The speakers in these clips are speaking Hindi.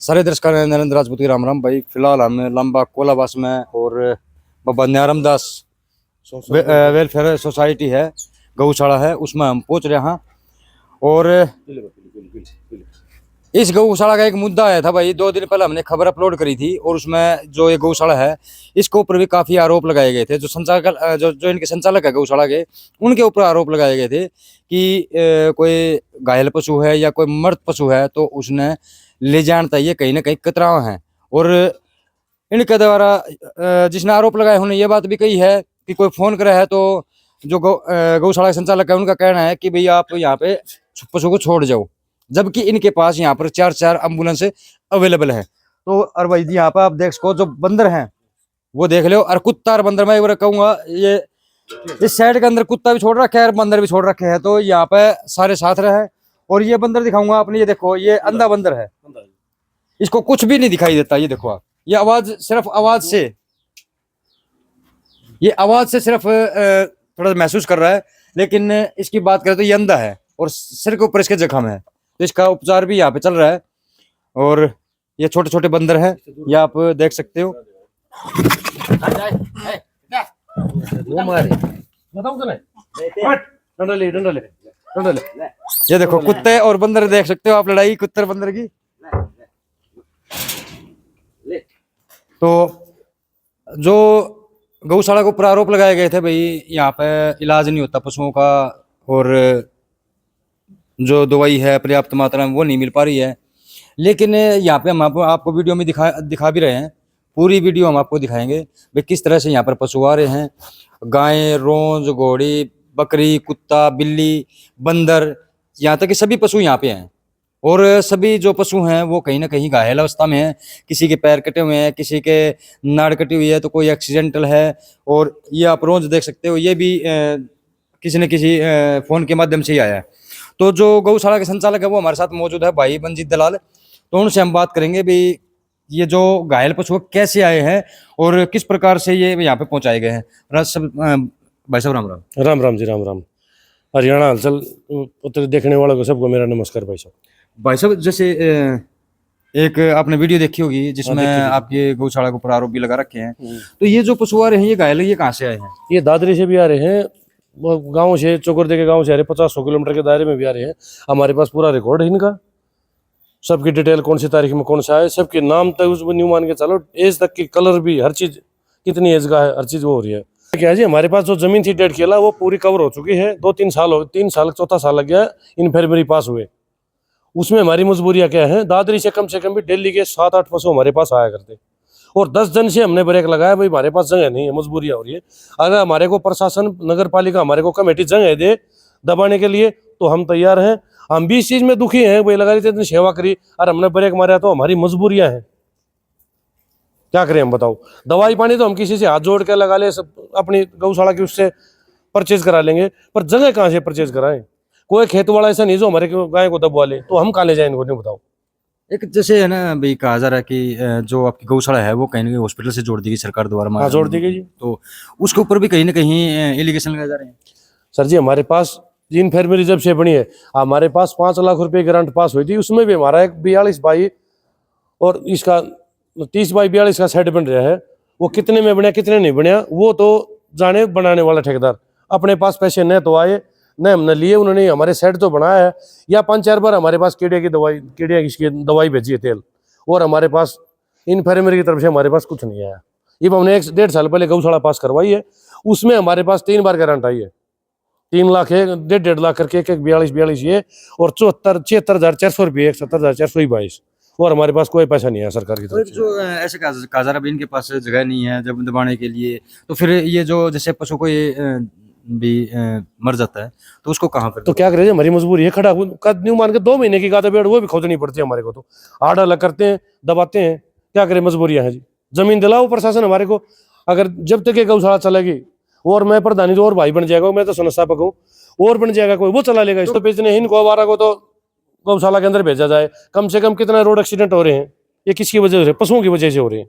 सारे दर्शकों ने नरेंद्र राजपूत की राम राम भाई। फिलहाल हम लंबा कोलाबास में और बाबा न्यारम दास वेलफेयर सोसाइटी है, गौशाला है, उसमें हम पहुंच रहे हैं। और इस गौशाला का एक मुद्दा आया था भाई, 2 दिन पहले हमने खबर अपलोड करी थी और उसमें जो ये गौशाला है इसके ऊपर भी काफी आरोप लगाए गए थे। जो संचालक जो इनके संचालक है गौशाला के, उनके ऊपर आरोप लगाए गए थे कि कोई घायल पशु है या कोई मृत पशु है तो उसने ले जाना चाहिए, कहीं ना कहीं कतराव है। और इनके द्वारा जिसने आरोप लगाए उन्होंने ये बात भी कही है कि कोई फोन करे है तो जो गौशाला के संचालक है उनका कहना है कि भाई आप यहाँ पे पशु को छोड़ जाओ, जबकि इनके पास यहाँ पर 4 एम्बुलेंस अवेलेबल है। तो और भाई जी यहाँ पर आप देख सको जो बंदर हैं वो देख लो, और कुत्ता और बंदर मैं एक बार कहूंगा ये इस साइड के अंदर कुत्ता भी छोड़ रखे है और बंदर भी छोड़ रखे हैं, तो यहाँ पे सारे साथ रहे। और ये बंदर दिखाऊंगा आपने, ये देखो ये अंधा बंदर है, इसको कुछ भी नहीं दिखाई देता। ये देखो आप, ये आवाज सिर्फ आवाज से, ये आवाज से सिर्फ थोड़ा महसूस कर रहा है, लेकिन इसकी बात करें तो ये अंधा है और सिर के ऊपर इसके जख्म है, तो इसका उपचार भी यहाँ पे चल रहा है। और ये छोटे छोटे बंदर हैं, ये आप देख सकते हो। ये देखो कुत्ते और बंदर देख सकते हो आप, लड़ाई कुत्ते बंदर की। तो जो गौशाला के ऊपर आरोप लगाए गए थे भाई यहाँ पे इलाज नहीं होता पशुओं का, और जो दवाई है पर्याप्त मात्रा में वो नहीं मिल पा रही है। लेकिन यहाँ पे हम आपको वीडियो में दिखा भी रहे हैं, पूरी वीडियो हम आपको दिखाएंगे भाई किस तरह से यहाँ पर पशु आ रहे हैं। गाय, रोंज, घोड़ी, बकरी, कुत्ता, बिल्ली, बंदर, यहाँ तक कि सभी पशु यहाँ पे हैं। और सभी जो पशु हैं वो कहीं ना कहीं घायल अवस्था में हैं, किसी के पैर कटे हुए हैं, किसी के नाड़ कटी हुई है, तो कोई एक्सीडेंटल है। और ये आप रोज देख सकते हो, ये भी किसी न किसी फोन के माध्यम से ही आया है। तो जो गौशाला के संचालक है वो हमारे साथ मौजूद है, भाई मंजीत दलाल। तो उनसे हम बात करेंगे भाई ये जो घायल पशु कैसे आए हैं और किस प्रकार से ये यहाँ पे पहुंचाए गए हैं। भाई साहब राम राम। राम राम जी, राम राम। हरियाणा हलचल उत्तर देखने वालों को सबको मेरा नमस्कार भाई साहब। भाई साहब जैसे एक आपने वीडियो देखी होगी जिसमें आपके गौशाला के ऊपर आरोप भी लगा रखे हैं, तो ये जो पशु आ रहे हैं ये घायल ये कहाँ से आए हैं? ये दादरी से भी आ रहे हैं, वो गांव से, चोकरदे के गांव से आ रहे हैं, 50-100 किलोमीटर के दायरे में भी आ रहे हैं। हमारे पास पूरा रिकॉर्ड है इनका, सबकी डिटेल, कौन सी तारीख में कौन सा है, सबके नाम तक उसमें न्यू मान के चलो, एज तक की, कलर भी, हर चीज कितनी एज का है, हर चीज वो हो रही है। क्या जी, हमारे पास जो जमीन थी 1.5 किला वो पूरी कवर हो चुकी है। 2-3 साल हो, 3 साल, चौथा साल लग गया इन्फर्मरी पास हुए। उसमें हमारी मजबूरियां क्या है, दादरी से कम भी दिल्ली के 7-8 पशु हमारे पास आया करते, और 10 दिन से हमने ब्रेक लगाया, भाई हमारे पास जगह नहीं है, मजबूरियां हो रही है। अगर हमारे को प्रशासन, नगर पालिका, हमारे को कमेटी जगह दे दबाने के लिए तो हम तैयार हैं। हम भी इस चीज में दुखी हैं, भाई लगा रही थी इतनी सेवा करी और हमने ब्रेक मारा, तो हमारी मजबूरियां हैं, क्या करें हम बताओ। दवाई पानी तो हम किसी से हाथ जोड़ के लगा ले, सब अपनी गौशाला की उससे परचेज करा लेंगे, पर जगह कहाँ से परचेज कराएं? कोई खेत वाला ऐसा नहीं जो हमारे गाय को दबवा ले, तो हम कहाँ ले जाए इनको, नहीं बताओ। एक जैसे है ना भाई, कहा जा रहा है कि जो आपकी गौशाला है वो कहीं ना कहीं हॉस्पिटल से जोड़ दी गई सरकार द्वारा। हाँ, जोड़ दी गई जी। तो उसके ऊपर भी कहीं ना कहीं एलिगेशन लगाए जा रहे हैं। सर जी, हमारे पास इन्फर्मरी जब से बनी है, हमारे पास 5 लाख रुपए ग्रांट पास हुई थी, उसमें भी हमारा एक 42 बाई और इसका 30 बाई 42 का सेट बन रहा है। वो कितने में बनया कितने नहीं बनया वो तो जाने बनाने वाला ठेकेदार। अपने पास पैसे न तो आए न हमने लिए, उन्होंने हमारे सेट तो बनाया है, या 5-4 बार हमारे पास कीड़े की दवाई भेजी है तेल, और हमारे पास इन्फर्मरी की तरफ से हमारे पास कुछ नहीं आया। ये हमने 1-1.5 साल पहले गौशाला पास करवाई है, उसमें हमारे पास 3 बार गारंट आई है। 3 लाख है, 1.5 लाख करके, एक 42 ये, और 76,400 रुपये, 77,422, और हमारे पास कोई पैसा नहीं है सरकार की तरफ से। जो ऐसे कहा जा रहा है इनके पास जगह नहीं है जब दबाने के लिए, तो फिर ये जो जैसे पशु को ये भी मर जाता है तो उसको कहाँ पर, तो क्या करें, हमारी मजबूरी है, खड़ा कद न्यू मान के 2 महीने की गादा बेड़ वो भी खोदनी पड़ती है हमारे को, तो आड़ अलग करते हैं, दबाते हैं, क्या करें, मजबूरियां हैं जी। जमीन दिलाओ प्रशासन हमारे को, अगर जब तक ये गौशाला चलेगी, और मैं प्रधानी तो और भाई बन जाएगा, मैं तो संस्थापक हूँ, और बन जाएगा कोई, वो चला लेगा। इसको बेचने इनको आवारा को तो गौशाला के अंदर भेजा जाए। कम से कम कितना रोड एक्सीडेंट हो रहे हैं, ये किसकी वजह से, पशुओं की वजह से हो रहे हैं।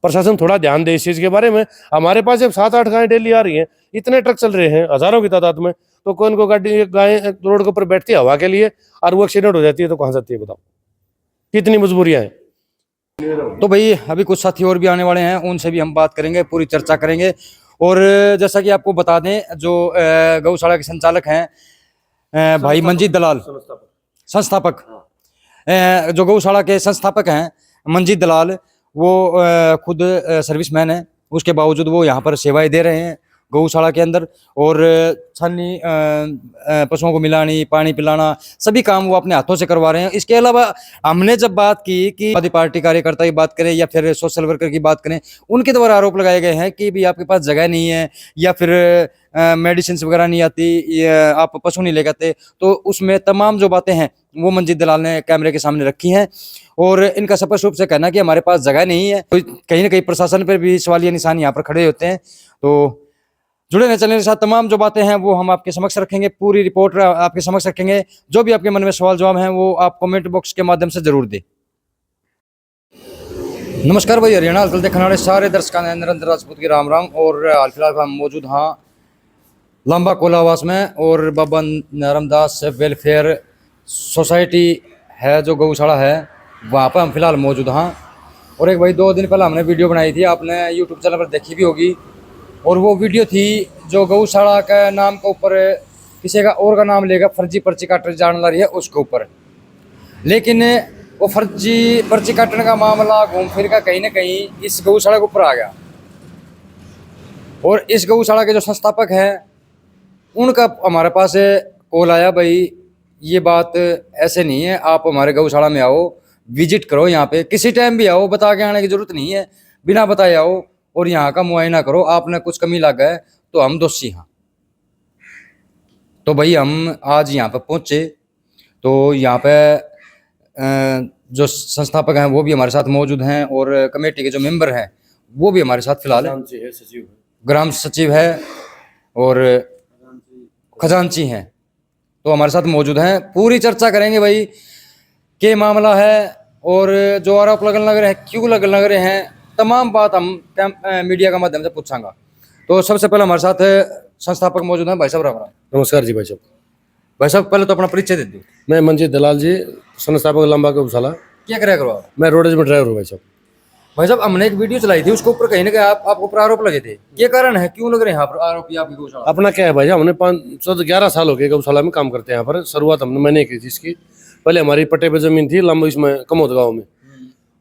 प्रशासन थोड़ा ध्यान दे इस चीज के बारे में। हमारे पास जब 7-8 गायें डेली आ रही हैं, इतने ट्रक चल रहे हैं हजारों की तादाद में, तो कौन को गाड़ी गाय रोड के ऊपर बैठती है हवा के लिए और वो एक्सीडेंट हो जाती है, तो कहाँ जाती है बताओ। कितनी मजबूरियां हैं। तो भाई अभी कुछ साथी और भी आने वाले हैं, उनसे भी हम बात करेंगे, पूरी चर्चा करेंगे। और जैसा कि आपको बता दें, जो गौशाला के संचालक हैं भाई मंजीत दलाल, संस्थापक, जो गौशाला के संस्थापक हैं मंजीत दलाल, वो खुद सर्विसमैन है। उसके बावजूद वो यहाँ पर सेवाएं दे रहे हैं गौशाला के अंदर, और छाननी, पशुओं को मिलानी, पानी पिलाना, सभी काम वो अपने हाथों से करवा रहे हैं। इसके अलावा हमने जब बात की कि आदि पार्टी कार्यकर्ता की बात करें या फिर सोशल वर्कर की बात करें, उनके द्वारा आरोप लगाए गए हैं कि भी आपके पास जगह नहीं है या फिर मेडिसिन वगैरह नहीं आती, आप पशु नहीं ले जाते, तो उसमें तमाम जो बातें हैं वो मंजीत दलाल ने कैमरे के सामने रखी हैं। और इनका स्पष्ट रूप से कहना कि हमारे पास जगह नहीं है, तो कहीं ना कहीं प्रशासन पर भी सवालिया निशान यहाँ पर खड़े होते हैं। तो जुड़े रहे चैनल के साथ, तमाम जो बातें हैं वो हम आपके समक्ष रखेंगे, पूरी रिपोर्ट आपके समक्ष रखेंगे। जो भी आपके मन में सवाल जवाब हैं वो आप कमेंट बॉक्स के माध्यम से जरूर दें। नमस्कार भाई, हरियाणा हालचाल देखने वाले सारे दर्शकों ने नरेंद्र राजपूत की राम राम। और हाल फिलहाल हम मौजूद हाँ लंबा कोलावास में, और बाबा नरमदास वेलफेयर सोसाइटी है जो गौशाला है, वहाँ पर हम फिलहाल मौजूद हाँ। और एक भाई 2 दिन पहले हमने वीडियो बनाई थी, आपने यूट्यूब चैनल पर देखी भी होगी, और वो वीडियो थी जो गौशाला का नाम के ऊपर किसी का और का नाम लेगा, फर्जी पर्ची काटने जाने लगी है उसके ऊपर। लेकिन वो फर्जी पर्ची काटने का मामला घूम फिर का कहीं ना कहीं इस गौशाला के ऊपर आ गया, और इस गौशाला के जो संस्थापक हैं उनका हमारे पास कॉल आया, भाई ये बात ऐसे नहीं है, आप हमारे गौशाला में आओ, विजिट करो, यहाँ पे किसी टाइम भी आओ, बता के आने की जरूरत नहीं है, बिना बताए आओ और यहाँ का मुआयना करो, आपने कुछ कमी लगा है तो हम दोषी हैं। तो भाई हम आज यहाँ पे पहुँचे, तो यहाँ पे जो संस्थापक हैं वो भी हमारे साथ मौजूद हैं, और कमेटी के जो मेंबर हैं वो भी हमारे साथ फिलहाल है, ग्राम सचिव है और खजांची हैं, तो हमारे साथ मौजूद हैं। पूरी चर्चा करेंगे भाई क्या मामला है, और जो आरोप लगने लग रहे हैं क्यों लगने लग रहे हैं, तमाम बात हम मीडिया के माध्यम से पूछांगा। तो सबसे पहले हमारे साथ संस्थापक मौजूद हैं, भाई साहब राम राम। नमस्कार जी भाई साहब। भाई साहब पहले तो अपना परिचय दे दो। मैं मंजीत दलाल जी, संस्थापक लंबा गौशाला। क्या करे करो आप? मैं रोडेज में ड्राइवर हूँ भाई साहब। भाई साहब हमने एक वीडियो चलाई थी, उसके ऊपर कहीं ना कहीं आपको ऊपर आरोप लगे थे, ये कारण है क्यों लग रहे हैं आरोप आपकी गौशाला? अपना क्या है भाई साहब, हमने 11 साल हो गए गौशाला में काम करते हैं। यहाँ पर शुरुआत मैंने की थी इसकी। पहले हमारी पट्टे पे जमीन थी लंबा, इसमें कमोद गाँव में,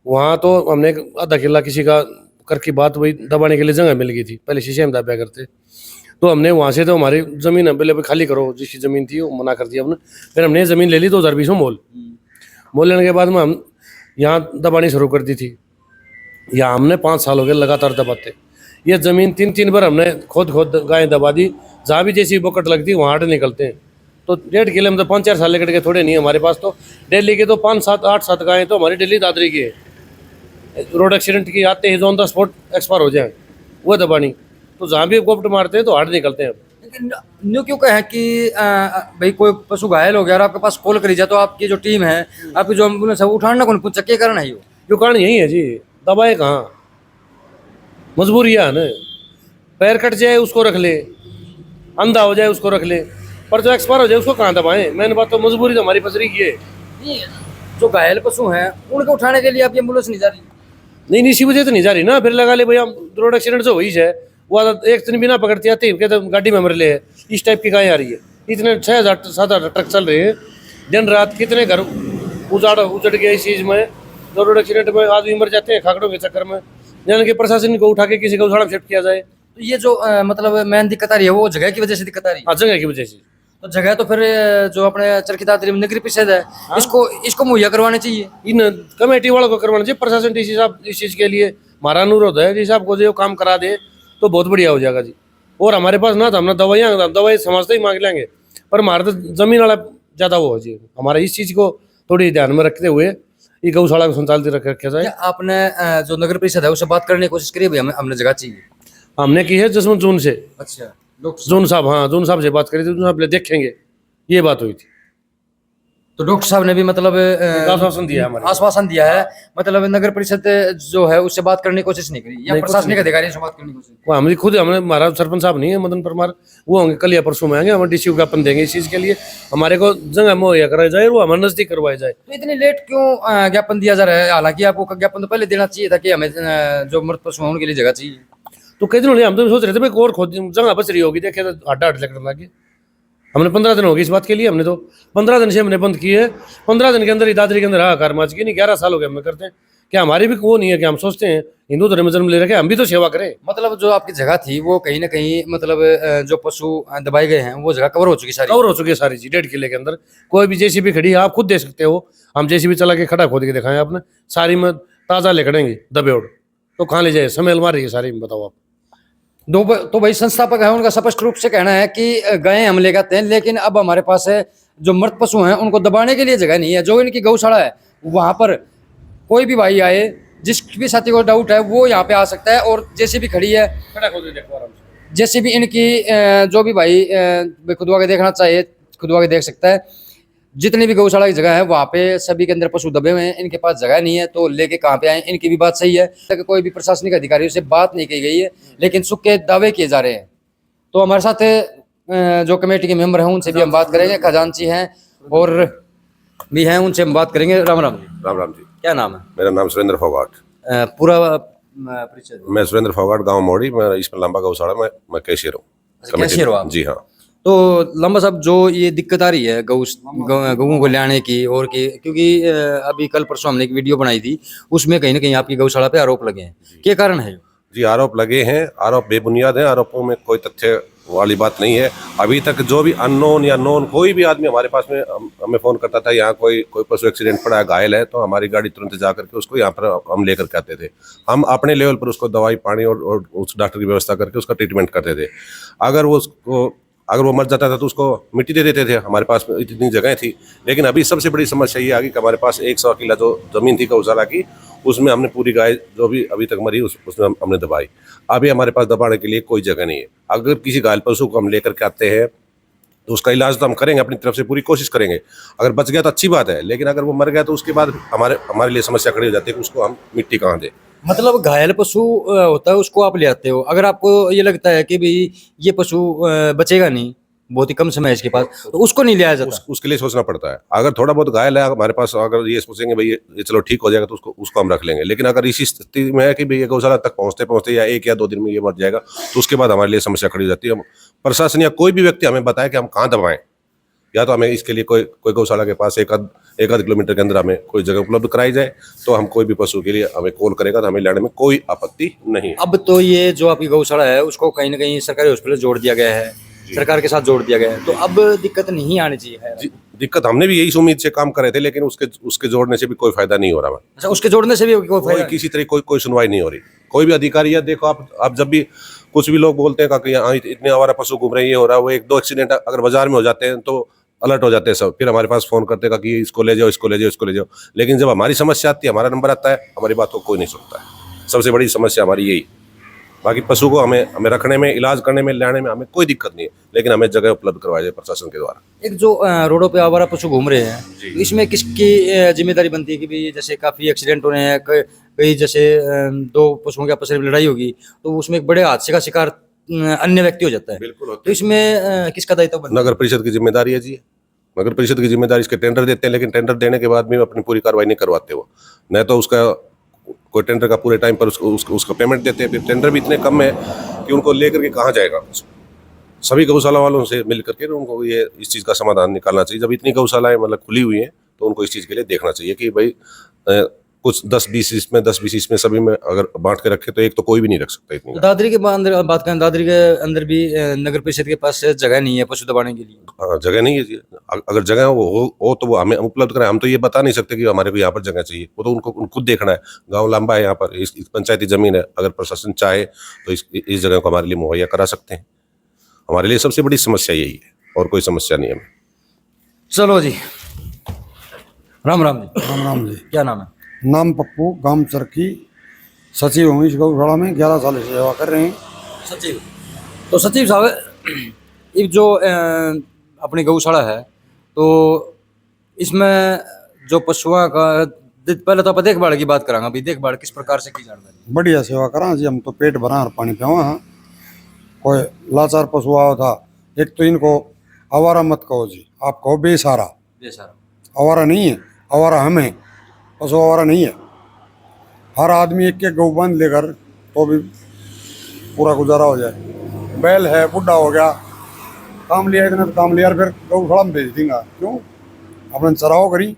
वहाँ तो हमने एक आधा किला किसी का कर की बात वही दबाने के लिए जगह मिल गई थी, पहले शीशे में दबाया करते, तो हमने वहाँ से तो हमारी ज़मीन पहले खाली करो, जिसकी ज़मीन थी वो मना कर दिया हमने। फिर हमने ज़मीन ले ली 2020 में मोल लेने के बाद में हम यहाँ दबानी शुरू कर दी थी। यहाँ हमने 5 साल हो गए लगातार दबाते। ये ज़मीन 3 बार हमने खोद गाय दबा दी, जहाँ भी जैसी बोकट लगती वहाँ आटे निकलते हैं। तो 1.5 किले में तो 5-4 साल लेकर के थोड़े नहीं है हमारे पास, तो डेली के तो 5-7-8-7 गायें तो हमारी डेली दादरी की है। रोड एक्सीडेंट की आते हैं जो ऑन द स्पॉट एक्सपायर हो जाए वो दबानी, तो जहाँ भी गोप्ट मारते हैं तो हार्ड निकलते हैं। लेकिन न्यू क्यों कहें कि भाई कोई पशु घायल हो गया और आपके पास कॉल करी जाए तो आपकी जो टीम है, आपकी जो एम्बुलेंस है, वो उठाना कौन पूछा, क्या कारण है? जो कारण यही है जी, दबाए कहाँ, मजबूरियाँ है ना। पैर कट जाए उसको रख ले, अंधा हो जाए उसको रख ले, पर जो एक्सपायर हो जाए उसको कहाँ दबाएं? मैंने बात तो मजबूरी तो हमारी पसरी की है। जो घायल पशु हैं उनको उठाने के लिए आपकी एम्बुलेंस नहीं जा रही? नहीं, इसी वजह तो नहीं जा रही ना। फिर लगा ले भैया रोड एक्सीडेंट जो हुई है वो एक दिन बिना पकड़ती आती है, तो गाड़ी में मर ले है, इस टाइप की गाय आ रही है। इतने 6,000-7,000 ट्रक चल रहे हैं दिन रात, कितने घर उजड़ गया इस चीज़ में। तो रोड एक्सीडेंट में आदमी मर जाते हैं खाकड़ों के चक्कर में, यानी कि प्रशासन को उठा के किसी गौशाला में शिफ्ट किया जाए। तो ये जो मतलब मेन दिक्कत आ रही है वो जगह की वजह से दिक्कत आ रही है? हाँ, जगह की वजह से। तो जगह तो फिर जो अपने चरखी दादरी में नगरी परिषद है, इसको मुहैया करवानी चाहिए, इन कमेटी वालों को करवाना चाहिए। प्रशासन डीसी साहब इस चीज़ के लिए हमारा अनुरोध है, डीसी साहब को जो काम करा दे तो बहुत बढ़िया हो जाएगा जी। और हमारे पास ना तो हमने दवाई समझते ही मांग लेंगे, पर हमारा तो जमीन वाला ज़्यादा वो हो जी। हमारा इस चीज़ को थोड़ी ध्यान में रखते हुए ये गौशाला को संचालित रखा जाए। आपने जो नगर परिषद है उससे बात करने की कोशिश करी? हमने जगह चाहिए, हमने की है जसवंत जून से। अच्छा, जून साहब, हाँ जून साहब से बात करी थी, जून साहब देखेंगे, ये बात हुई थी। तो डॉक्टर साहब ने भी मतलब आश्वासन दिया है हमारे। आश्वासन दिया है, मतलब नगर परिषद जो है उससे बात करने की कोशिश नहीं करी, या नहीं, कुछ प्रशासनिक अधिकारियों से बात करने की कोशिश? वो हमने खुद, हमने, हमारा सरपंच साहब नहीं है मदन परमार, वो होंगे कल या परसों में आएंगे, हम डीसी को ज्ञापन देंगे इस चीज के लिए, हमारे को जगह मुहैया कराया जाए, वो हमारे नजदीक करवाया जाए। तो इतनी लेट क्यों ज्ञापन दिया जा रहा है? हालांकि आपको ज्ञापन तो पहले देना चाहिए था कि हमें जो मृत पशु हैं उनके लिए जगह चाहिए। तो कई दिन हो गए, हम तो सोच रहे थे भाई और खोद जगह बच रही होगी, देखे तो आटा आट लगने लगे। हमने 15 दिन हो गए इस बात के लिए, हमने तो 15 दिन से हमने बंद किए है। 15 दिन के अंदर ही दादरी के अंदर हाहाकार मच गई। नहीं 11 साल हो गए हमें करते हैं। क्या हमारी भी वो नहीं है कि हम सोचते हैं हिंदू धर्म में जन्म ले रखे, हम भी तो सेवा करें। मतलब जो आपकी जगह थी वो कहीं ना कहीं मतलब जो पशु दबाए गए हैं वो जगह कवर हो चुकी सारी? कवर हो चुकी है सारी चीज 1.5 किले के अंदर। कोई भी जेसीबी खड़ी है, आप खुद देख सकते हो, हम जेसीबी चला के खड़ा खोद के दिखाएं आपने, सारी में ताजा लेकड़ेंगे दबे उड़, तो कहाँ ले जाए, समेल मार रही है सारी, बताओ आप। तो भाई संस्थापक है उनका स्पष्ट रूप से कहना है कि गायें हम ले जाते हैं, लेकिन अब हमारे पास है जो मृत पशु हैं उनको दबाने के लिए जगह नहीं है। जो इनकी गौशाला है वहां पर कोई भी भाई आए, जिस भी साथी को डाउट है वो यहाँ पे आ सकता है, और जैसे भी खड़ी है खड़ा खोद के देखो आराम से। जैसे भी इनकी जो भी भाई खुदवा के देखना चाहिए खुदवा के देख सकता है। जितनी भी गौशाला की जगह है वहाँ पे सभी के अंदर पशु दबे हुए हैं, इनके पास जगह नहीं है तो लेके कहाँ पे आए? इनकी भी बात सही है कि कोई भी प्रशासनिक अधिकारियों से बात नहीं की गई है, लेकिन सुख के दावे किए जा रहे हैं। तो हमारे साथ जो कमेटी के मेंबर हैं उनसे भी हम बात करेंगे, खजांची हैं और भी हैं, उनसे हम बात करेंगे। राम राम। राम राम जी। क्या नाम है? मेरा नाम सुरेंद्र फोगाट। पूरा परिचय? मैं सुरेंद्र फोगाट, गांव मोड़ी, मैं इसमें लंबा गौशाला में मैं कैशियर हूँ। कैशियर हो आप? जी हाँ। तो लंबा साहब जो ये दिक्कत आ रही है गऊ को लाने की और की, क्योंकि अभी कल परसों हमने एक वीडियो बनाई थी उसमें कहीं ना कहीं आपकी गौशाला पे आरोप लगे हैं, क्या कारण है? जी आरोप लगे हैं, आरोप बेबुनियाद हैं, आरोपों में कोई तथ्य वाली बात नहीं है। अभी तक जो भी अननोन या नोन कोई भी आदमी हमारे पास में हमें फोन करता था, यहाँ कोई पशु एक्सीडेंट पड़ा है, घायल है, तो हमारी गाड़ी तुरंत जा करके उसको यहाँ पर हम लेकर के आते थे। हम अपने लेवल पर उसको दवाई पानी और उस डॉक्टर की व्यवस्था करके उसका ट्रीटमेंट करते थे। अगर वो मर जाता था तो उसको मिट्टी दे देते थे, हमारे पास इतनी जगह थी। लेकिन अभी सबसे बड़ी समस्या ये आ गई कि हमारे पास 100 किला जो ज़मीन थी गौशाला की, उसमें हमने पूरी गाय जो भी अभी तक मरी उसमें हमने दबाई। अभी हमारे पास दबाने के लिए कोई जगह नहीं है। अगर किसी घायल पशु को हम लेकर के आते हैं तो उसका इलाज तो हम करेंगे, अपनी तरफ से पूरी कोशिश करेंगे। अगर बच गया तो अच्छी बात है, लेकिन अगर वो मर गया तो उसके बाद हमारे लिए समस्या खड़ी हो जाती है कि उसको हम मिट्टी कहाँ दें। मतलब घायल पशु होता है उसको आप ले आते हो, अगर आपको ये लगता है कि भाई ये पशु बचेगा नहीं, बहुत ही कम समय है इसके पास, तो उसको नहीं लिया जाता? उसके लिए सोचना पड़ता है। अगर थोड़ा बहुत घायल है हमारे पास, अगर ये सोचेंगे भाई ये चलो ठीक हो जाएगा तो उसको हम रख लेंगे। लेकिन अगर इसी स्थिति में है कि भाई ये गौशाला तक पहुंचते पहुंचते या 1 या 2 दिन में ये मर जाएगा, तो उसके बाद हमारे लिए समस्या खड़ी हो जाती है। प्रशासन या कोई भी व्यक्ति हमें बताए कि हम कहाँ दबाएं, या तो हमें इसके लिए कोई गौशाला के पास एक आध किलोमीटर के अंदर हमें कोई जगह उपलब्ध कराई जाए, तो हम कोई भी पशु के लिए हमें कॉल करेगा तो हमें लाने में कोई आपत्ति नहीं है। अब तो ये जो आपकी गौशाला है उसको कहीं ना कहीं सरकारी हॉस्पिटल जोड़ दिया गया है, सरकार के साथ जोड़ दिया गया है, तो अब दिक्कत नहीं आनी चाहिए है। दिक्कत हमने भी यही उम्मीद से काम कर रहे थे, लेकिन उसके जोड़ने से भी कोई फायदा नहीं हो रहा है। अच्छा, उसके जोड़ने से भी कोई फायदा? किसी तरह कोई सुनवाई नहीं हो रही। कोई भी अधिकारी है, देखो आप जब भी कुछ भी लोग बोलते हैं कि यहाँ इतने आवारा पशु घूम रहे हैं, ये हो रहा है, वो 1-2 एक्सीडेंट अगर बाजार में हो जाते हैं तो अलर्ट हो जाते हैं सब, फिर हमारे पास फोन करते हैं कि इसको ले जाओ, इसको ले जाओ, इसको ले जाओ। लेकिन जब हमारी समस्या आती है, हमारा नंबर आता है, हमारी बात को कोई नहीं सुनता है। सबसे बड़ी समस्या हमारी यही। बाकी पशु को हमें रखने में, इलाज करने में, लाने में हमें कोई दिक्कत नहीं है, लेकिन हमें जगह उपलब्ध करवाई जाए प्रशासन के द्वारा। एक जो रोडों पे आवारा पशु घूम रहे हैं, तो इसमें किसकी जिम्मेदारी बनती है कि भाई जैसे काफी एक्सीडेंट हो रहे हैं, कई जैसे 2 पशुओं की आपस में लड़ाई होगी तो उसमें एक बड़े हादसे का शिकार अन्य व्यक्ति हो जाता है, बिल्कुल। तो इसमें किसका दायित्व बनता है? नगर परिषद की जिम्मेदारी है जी। नगर परिषद की जिम्मेदारी, इसके टेंडर देते हैं, लेकिन टेंडर देने के बाद भी अपनी पूरी कार्रवाई नहीं करवाते वो। न तो उसका कोई टेंडर का पूरे टाइम पर उसका पेमेंट देते हैं, फिर टेंडर भी इतने कम है कि उनको लेकर के कहाँ जाएगा। सभी गौशाला वालों से मिल करके उनको ये इस चीज़ का समाधान निकालना चाहिए। जब इतनी गौशालाएं मतलब खुली हुई हैं तो उनको इस चीज़ के लिए देखना चाहिए कि भाई कुछ 10-20 इसमें सभी में अगर बांट के रखे तो एक तो कोई भी नहीं रख सकता इतनी। दादरी के अंदर बात करें, दादरी के अंदर भी नगर परिषद के पास जगह नहीं है पशु दबाने के लिए? हाँ, जगह नहीं है जी। अगर जगह हो तो वो हमें उपलब्ध कराएं। हम तो ये बता नहीं सकते कि हमारे को यहाँ पर जगह चाहिए, वो तो उनको खुद देखना है। गाँव लंबा है, यहाँ पर इस पंचायती जमीन है, अगर प्रशासन चाहे तो इस जगह को हमारे लिए मुहैया करा सकते हैं। हमारे लिए सबसे बड़ी समस्या यही है, और कोई समस्या नहीं है। चलो जी, राम राम जी। राम राम जी। क्या नाम है? नाम पप्पू, गांव चरखी, सचिव हूँ इस गौशाला में, 11 साल से सेवा कर रहे हैं। सचिव, तो सचिव साहब, ये जो अपनी गौशाला है तो इसमें जो पशुओं का पहले तो आप देखभाल की बात करांगा। अभी देखभाल किस प्रकार से की जाती है? बढ़िया सेवा करा जी, हम तो पेट भरा और पानी पियावा। हाँ, कोई लाचार पशु आओ था, एक तो इनको आवारा मत कहो जी, आप कहो बेसहारा। बेसहारा आवारा नहीं है, आवारा हम हैं, पशु आवारा नहीं है। हर आदमी एक एक गौ बांध लेकर तो भी पूरा गुजारा हो जाए। बैल है, बुढ़ा हो गया, काम लिया इतना तो काम लिया, फिर गौशाला में भेज देंगे। क्यों? अपने चराओ करी।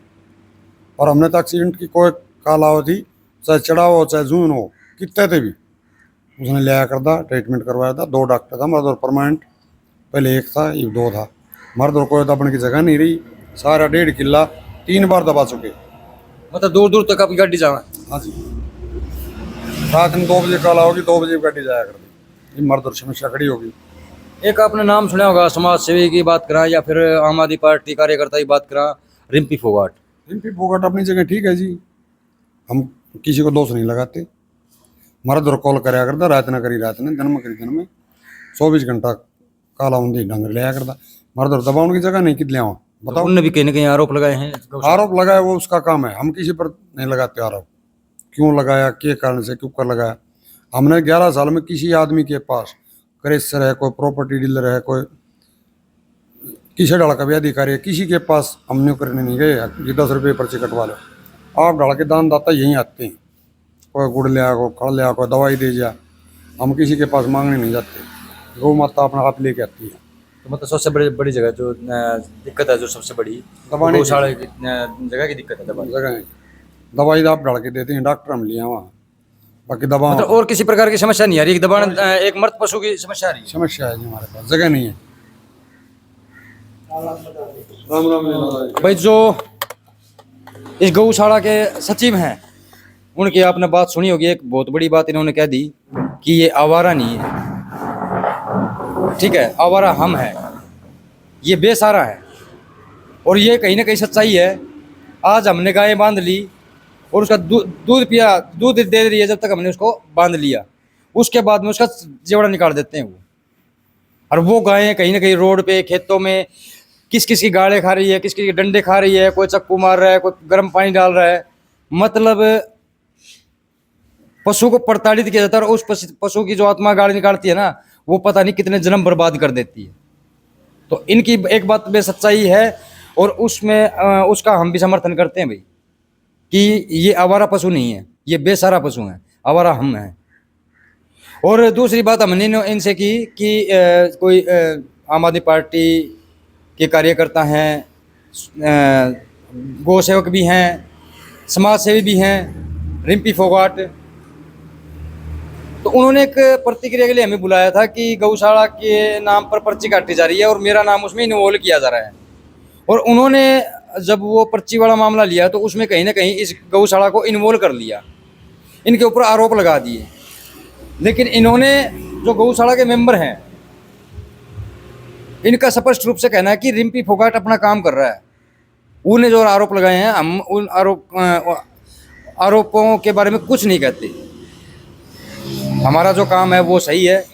और हमने तो एक्सीडेंट की कोई काल आओ थी, चाहे चढ़ाओ हो चाहे जून हो, कितने थे भी उसने लिया करता, ट्रीटमेंट करवाया था। 2 डॉक्टर था मर्द और परमानेंट, पहले एक था, ये 2 था। मर्द और कोई दबने की जगह नहीं रही, सारा 1.5 किला 3 बार दबा चुके। मतलब दूर दूर तक आपकी गाड़ी जावा? हाँ जी, रात में 2 बजे कॉल आओगी, 2 बजे गाड़ी जाया कर दी, ये मर्द और समस्या खड़ी होगी। एक आपने नाम सुना होगा, समाज सेवी की बात करा या फिर आम आदमी पार्टी कार्यकर्ता की बात करा, रिम्पी फोगाट। रिम्पी फोगाट अपनी जगह ठीक है जी, हम किसी को दोष नहीं लगाते। मर्द और कॉल कराया करता, रात ना करी रात ने, दिन में करी दिन में, 24 घंटा काला उंदी ढंग लिया करता। मर्द और दबाव की जगह नहीं कित लिया बताओ। उन्होंने भी कहीं ना कहीं आरोप लगाए हैं। आरोप लगाया वो उसका काम है, हम किसी पर नहीं लगाते आरोप। क्यों लगाया, के कारण से, क्यों कर लगाया। हमने 11 साल में किसी आदमी के पास क्रेशर है, कोई प्रॉपर्टी डीलर है, कोई किसी डाल का भी अधिकारी है, किसी के पास हमने करने नहीं गए कि 10 रुपये पर्ची कटवा लो। आप डाल के दान दाता यहीं आते हैं, कोई गुड़ लिया, कोई खड़ लिया, कोई दवाई दे दिया, हम किसी के पास मांगने नहीं जाते। गौ माता अपना हाथ लेके आती है। तो मतलब सबसे बड़ी जगह जो दिक्कत है, जो सबसे बड़ी दबाने की गौशाला की जगह की दिक्कत है, दबाने। जगह है, दवाई आप डाल के देते हैं, डॉक्टर हम लिया वहाँ, बाकी दवा मतलब और किसी प्रकार की समस्या नहीं आ रही? एक दबाना, एक मर्द पशु की समस्या आ रही है? समस्या है जी, हमारे पास जगह नहीं है। राम राम जी। भाई जो इस गौशाला के सचिव हैं, उनकी आपने बात सुनी होगी। एक बहुत बड़ी बात इन्होंने कह दी कि ये आवारा नहीं है, ठीक है, आवारा हम हैं, ये बेसहारा है। और ये कहीं ना कहीं सच्चाई है। आज हमने गाय बांध ली और उसका दूध पिया, दूध दे रही है, जब तक हमने उसको बांध लिया, उसके बाद में उसका जेवड़ा निकाल देते हैं वो। और वो गायें कहीं ना कहीं रोड पे, खेतों में किस किस की गाड़े खा रही है, किस किस की डंडे खा रही है, कोई चक्कू मार रहा है, कोई गर्म पानी डाल रहा है। मतलब पशु को प्रताड़ित किया जाता है। और उस पशु की जो आत्मा गाड़ी निकालती है ना, वो पता नहीं कितने जन्म बर्बाद कर देती है। तो इनकी एक बात में सच्चाई है और उसमें उसका हम भी समर्थन करते हैं भाई, कि ये आवारा पशु नहीं है, ये बेसहारा पशु हैं, आवारा हम हैं। और दूसरी बात हमने इनसे की कि कोई आम आदमी पार्टी के कार्यकर्ता हैं, गौ सेवक भी हैं, समाज सेवी भी हैं, रिम्पी फोगाट। तो उन्होंने एक प्रतिक्रिया के लिए हमें बुलाया था कि गौशाला के नाम पर पर्ची काटी जा रही है और मेरा नाम उसमें इन्वॉल्व किया जा रहा है। और उन्होंने जब वो पर्ची वाला मामला लिया तो उसमें कहीं ना कहीं इस गौशाला को इन्वॉल्व कर लिया, इनके ऊपर आरोप लगा दिए। लेकिन इन्होंने, जो गौशाला के मेंबर हैं, इनका स्पष्ट रूप से कहना है कि रिम्पी फोगाट अपना काम कर रहा है। उन्हें जो आरोप लगाए हैं, हम उन आरोपों के बारे में कुछ नहीं कहते। हमारा जो काम है वो सही है,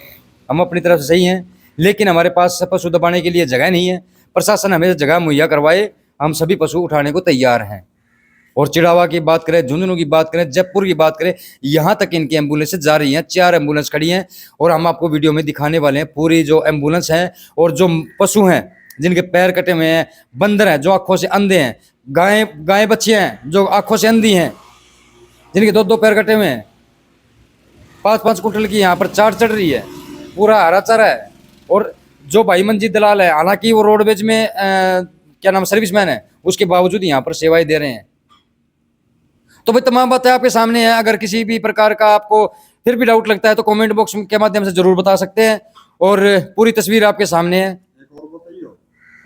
हम अपनी तरफ से सही हैं, लेकिन हमारे पास पशु दबाने के लिए जगह नहीं है। प्रशासन हमें जगह मुहैया करवाए, हम सभी पशु उठाने को तैयार हैं। और चिड़ावा की बात करें, झुंझुनू की बात करें, जयपुर की बात करें, यहाँ तक इनकी एम्बुलेंस जा रही हैं। 4 एम्बुलेंस खड़ी हैं और हम आपको वीडियो में दिखाने वाले हैं पूरी जो एम्बुलेंस हैं। और जो पशु हैं जिनके पैर कटे हुए हैं, बंदर हैं जो आँखों से अंधे हैं, गाय बच्चियाँ हैं जो आँखों से अंधी हैं, जिनके 2-2 पैर कटे हुए हैं, 5-5 कुंटल की यहाँ पर चाट चढ़ रही है, पूरा हरा चारा है। और जो भाई मंजीत दलाल है, हालांकि वो रोडवेज में क्या नाम सर्विसमैन है, उसके बावजूद यहाँ पर सेवाएं दे रहे हैं। तो भाई तमाम बातें आपके सामने हैं। अगर किसी भी प्रकार का आपको फिर भी डाउट लगता है तो कमेंट बॉक्स के माध्यम से जरूर बता सकते हैं। और पूरी तस्वीर आपके सामने है। एक और बताइए।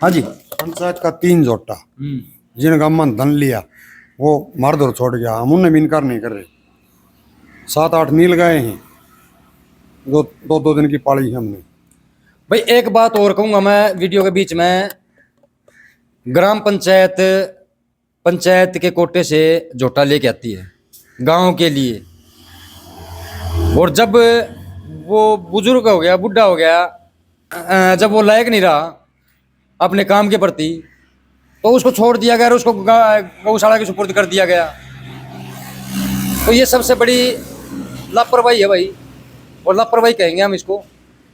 हाँ जी। पंचायत का 3 जोटा जिन गाँव में धन लिया वो मारदौर छोड़ गया, हम उन्हें भी इनकार नहीं कर रहे। 7-8 नील गाय हैं जो 2-2 दिन की पाली है हमने। भाई एक बात और कहूँगा मैं वीडियो के बीच में, ग्राम पंचायत के कोटे से जोटा लेके आती है गांव के लिए। और जब वो बुजुर्ग हो गया, बुढ़ा हो गया, जब वो लायक नहीं रहा अपने काम के प्रति, तो उसको छोड़ दिया गया और उसको गौशाला के सुपुर्द कर दिया गया। तो ये सबसे बड़ी लापरवाही है भाई, और लापरवाही कहेंगे हम इसको,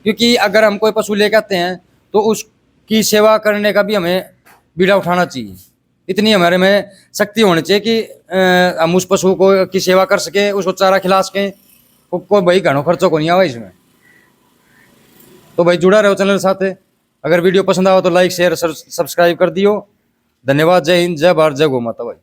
क्योंकि अगर हम कोई पशु लेकर आते हैं तो उसकी सेवा करने का भी हमें बीड़ा उठाना चाहिए। इतनी हमारे में शक्ति होनी चाहिए कि हम उस पशु को की सेवा कर सकें, उसको चारा खिला सकें। कोई भाई घणो खर्चों को नहीं आवा इसमें। तो भाई जुड़ा रहो चैनल साथ। अगर वीडियो पसंद आओ तो लाइक शेयर सब्सक्राइब कर दियो। धन्यवाद। जय हिंद, जय भारत, जय गौ माता भाई।